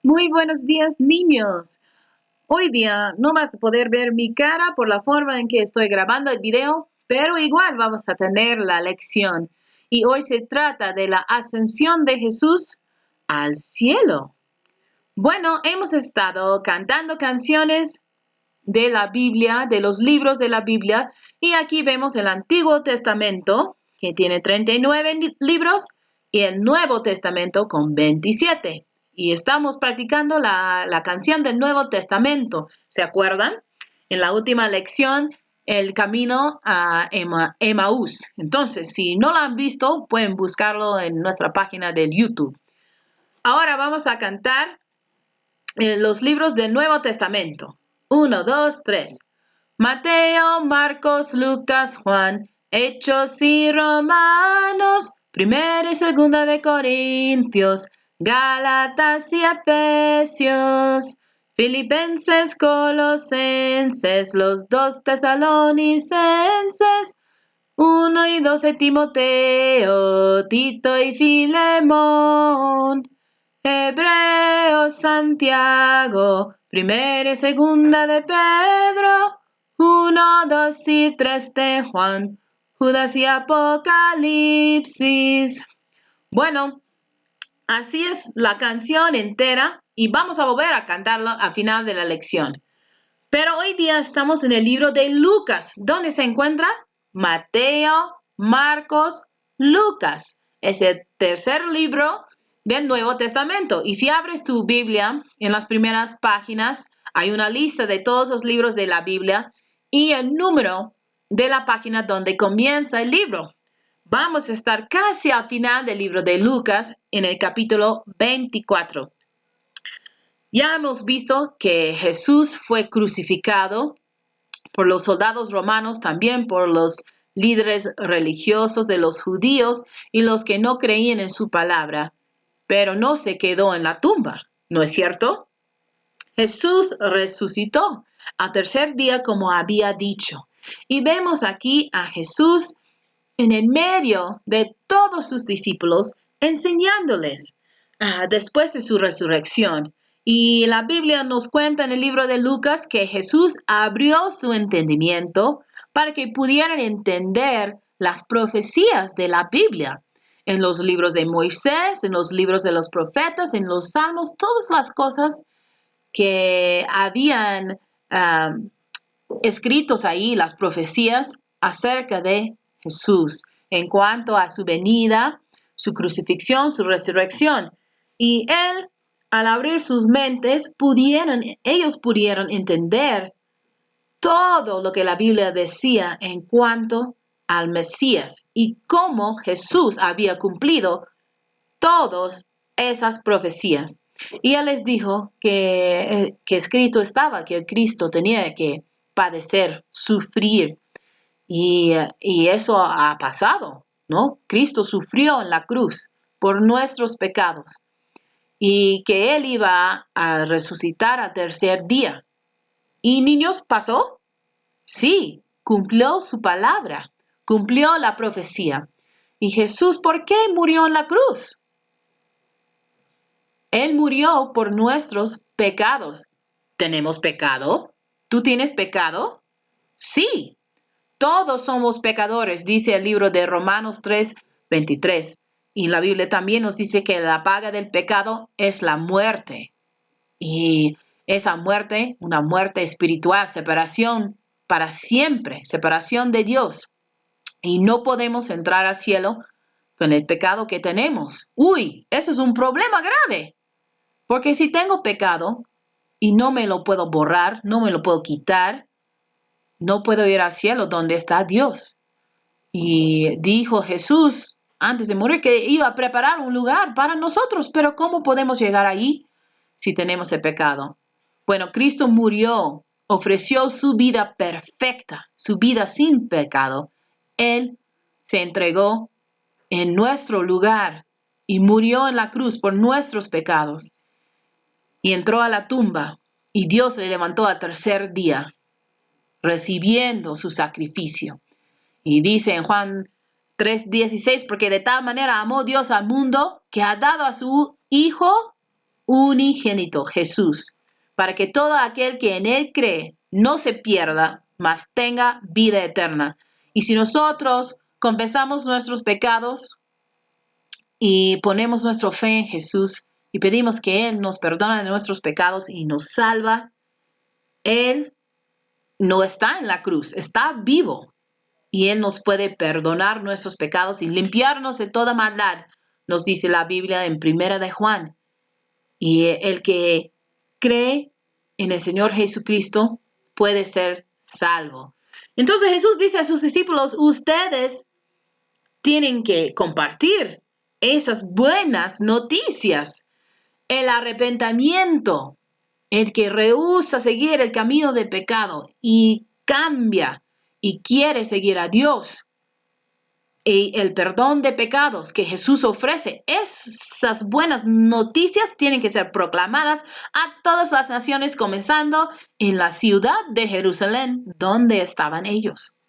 Muy buenos días, niños. Hoy día no vas a poder ver mi cara por la forma en que estoy grabando el video, pero igual vamos a tener la lección. Y hoy se trata de la ascensión de Jesús al cielo. Bueno, hemos estado cantando canciones de la Biblia, de los libros de la Biblia, y aquí vemos el Antiguo Testamento, que tiene 39 libros, y el Nuevo Testamento con 27. Y estamos practicando la canción del Nuevo Testamento. ¿Se acuerdan? En la última lección, el camino a Emaús. Entonces, si no lo han visto, pueden buscarlo en nuestra página del YouTube. Ahora vamos a cantar los libros del Nuevo Testamento. 1, 2, 3. Mateo, Marcos, Lucas, Juan, Hechos y Romanos, Primera y Segunda de Corintios, Gálatas y Efesios, Filipenses, Colosenses, los 2 Tesalonicenses, 1 y 2 de Timoteo, Tito y Filemón, Hebreos, Santiago, Primera y Segunda de Pedro, 1, 2 y 3 de Juan, Judas y Apocalipsis. Bueno, así es la canción entera y vamos a volver a cantarla al final de la lección. Pero hoy día estamos en el libro de Lucas, donde se encuentra Mateo, Marcos, Lucas. Es el tercer libro del Nuevo Testamento. Y si abres tu Biblia, en las primeras páginas hay una lista de todos los libros de la Biblia y el número de la página donde comienza el libro. Vamos a estar casi al final del libro de Lucas en el capítulo 24. Ya hemos visto que Jesús fue crucificado por los soldados romanos, también por los líderes religiosos de los judíos y los que no creían en su palabra, pero no se quedó en la tumba, ¿no es cierto? Jesús resucitó al tercer día como había dicho. Y vemos aquí a Jesús en el medio de todos sus discípulos enseñándoles después de su resurrección. Y la Biblia nos cuenta en el libro de Lucas que Jesús abrió su entendimiento para que pudieran entender las profecías de la Biblia. En los libros de Moisés, en los libros de los profetas, en los salmos, todas las cosas que habían escritos ahí, las profecías acerca de Jesús en cuanto a su venida, su crucifixión, su resurrección. Y él, al abrir sus mentes, ellos pudieron entender todo lo que la Biblia decía en cuanto al Mesías y cómo Jesús había cumplido todas esas profecías. Y él les dijo que escrito estaba que el Cristo tenía que padecer, sufrir. Y eso ha pasado, ¿no? Cristo sufrió en la cruz por nuestros pecados y que Él iba a resucitar al tercer día. ¿Y niños pasó? Sí, cumplió su palabra, cumplió la profecía. ¿Y Jesús por qué murió en la cruz? Él murió por nuestros pecados. ¿Tenemos pecado? ¿Tú tienes pecado? Sí, todos somos pecadores, dice el libro de Romanos 3:23. Y la Biblia también nos dice que la paga del pecado es la muerte. Y esa muerte, una muerte espiritual, separación para siempre, separación de Dios. Y no podemos entrar al cielo con el pecado que tenemos. Uy, eso es un problema grave. Porque si tengo pecado y no me lo puedo borrar, no me lo puedo quitar, no puedo ir al cielo donde está Dios. Y dijo Jesús antes de morir que iba a preparar un lugar para nosotros, pero ¿cómo podemos llegar allí si tenemos el pecado? Bueno, Cristo murió, ofreció su vida perfecta, su vida sin pecado. Él se entregó en nuestro lugar y murió en la cruz por nuestros pecados. Y entró a la tumba y Dios le levantó al tercer día, recibiendo su sacrificio. Y dice en Juan 3:16, porque de tal manera amó Dios al mundo que ha dado a su Hijo unigénito, Jesús, para que todo aquel que en Él cree no se pierda, mas tenga vida eterna. Y si nosotros confesamos nuestros pecados y ponemos nuestra fe en Jesús y pedimos que Él nos perdone de nuestros pecados y nos salva, Él no está en la cruz, está vivo. Y Él nos puede perdonar nuestros pecados y limpiarnos de toda maldad, nos dice la Biblia en Primera de Juan. Y el que cree en el Señor Jesucristo puede ser salvo. Entonces Jesús dice a sus discípulos, ustedes tienen que compartir esas buenas noticias. El arrepentimiento, el que rehúsa seguir el camino de pecado y cambia y quiere seguir a Dios, y el perdón de pecados que Jesús ofrece, esas buenas noticias tienen que ser proclamadas a todas las naciones, comenzando en la ciudad de Jerusalén, donde estaban ellos.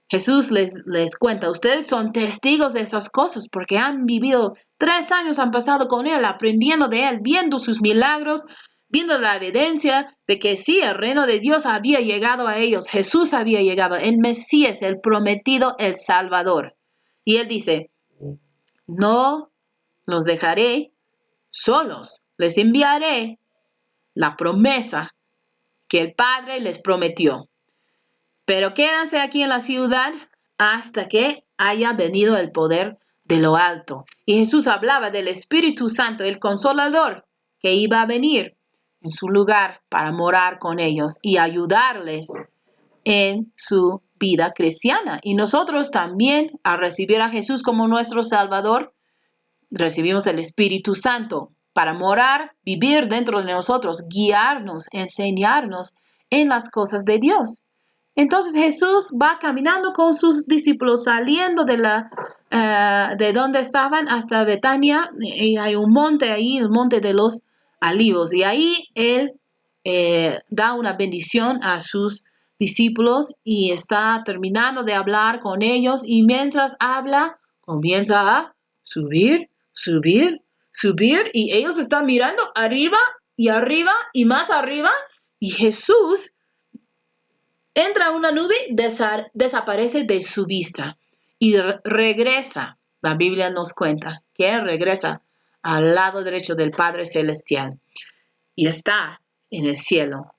Jesús les cuenta, ustedes son testigos de esas cosas porque han vivido 3 años, han pasado con Él, aprendiendo de Él, viendo sus milagros, viendo la evidencia de que sí, el reino de Dios había llegado a ellos, Jesús había llegado, el Mesías, el prometido, el Salvador. Y Él dice, no los dejaré solos, les enviaré la promesa que el Padre les prometió. Pero quédense aquí en la ciudad hasta que haya venido el poder de lo alto. Y Jesús hablaba del Espíritu Santo, el Consolador, que iba a venir en su lugar para morar con ellos y ayudarles en su vida cristiana. Y nosotros también, al recibir a Jesús como nuestro Salvador, recibimos el Espíritu Santo para morar, vivir dentro de nosotros, guiarnos, enseñarnos en las cosas de Dios. Entonces Jesús va caminando con sus discípulos, saliendo de donde estaban hasta Betania, y hay un monte ahí, el monte de los Olivos, y ahí Él da una bendición a sus discípulos y está terminando de hablar con ellos, y mientras habla, comienza a subir, y ellos están mirando arriba y más arriba, y Jesús entra a una nube, desaparece de su vista y regresa. La Biblia nos cuenta que regresa al lado derecho del Padre Celestial y está en el cielo.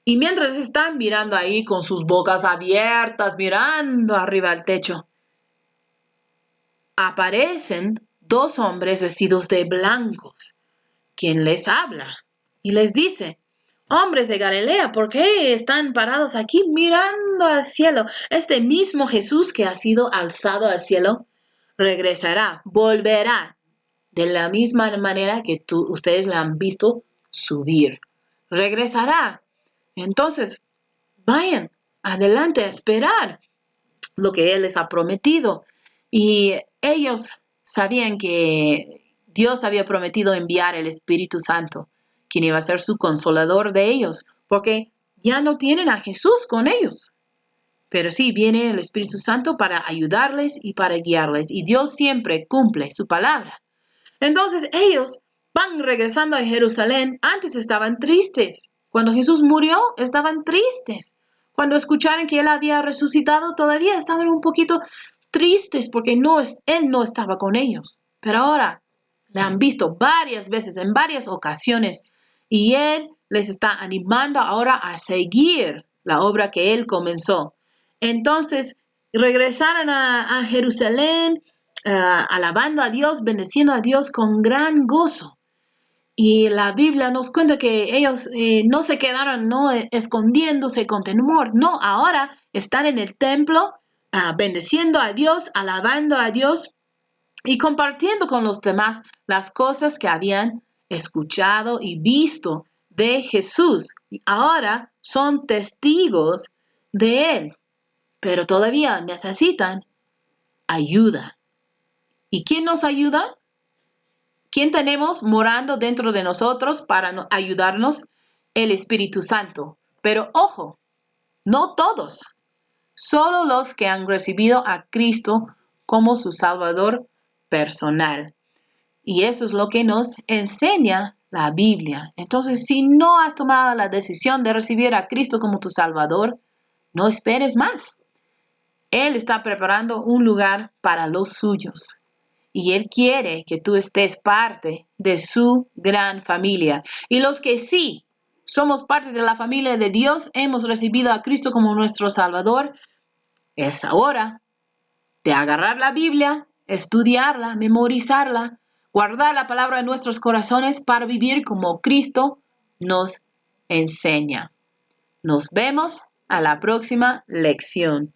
Y mientras están mirando ahí con sus bocas abiertas, mirando arriba al techo, aparecen 2 hombres vestidos de blancos, quien les habla y les dice, hombres de Galilea, ¿por qué están parados aquí mirando al cielo? Este mismo Jesús que ha sido alzado al cielo regresará, volverá de la misma manera que ustedes la han visto subir. Regresará. Entonces, vayan adelante a esperar lo que Él les ha prometido. Y ellos sabían que Dios había prometido enviar el Espíritu Santo, quien iba a ser su consolador de ellos, porque ya no tienen a Jesús con ellos. Pero sí, viene el Espíritu Santo para ayudarles y para guiarles. Y Dios siempre cumple su palabra. Entonces ellos van regresando a Jerusalén. Antes estaban tristes. Cuando Jesús murió, estaban tristes. Cuando escucharon que Él había resucitado, todavía estaban un poquito tristes porque Él no estaba con ellos. Pero ahora le han visto varias veces, en varias ocasiones, y Él les está animando ahora a seguir la obra que Él comenzó. Entonces regresaron a Jerusalén, alabando a Dios, bendeciendo a Dios con gran gozo. Y la Biblia nos cuenta que ellos no se quedaron escondiéndose con temor. No, ahora están en el templo bendeciendo a Dios, alabando a Dios y compartiendo con los demás las cosas que habían escuchado y visto de Jesús. Y ahora son testigos de Él, pero todavía necesitan ayuda. ¿Y quién nos ayuda? ¿Quién tenemos morando dentro de nosotros para ayudarnos? El Espíritu Santo. Pero ojo, no todos, solo los que han recibido a Cristo como su Salvador personal. Y eso es lo que nos enseña la Biblia. Entonces, si no has tomado la decisión de recibir a Cristo como tu Salvador, no esperes más. Él está preparando un lugar para los suyos. Y Él quiere que tú estés parte de su gran familia. Y los que sí somos parte de la familia de Dios, hemos recibido a Cristo como nuestro Salvador, es hora de agarrar la Biblia, estudiarla, memorizarla, guardar la palabra en nuestros corazones para vivir como Cristo nos enseña. Nos vemos a la próxima lección.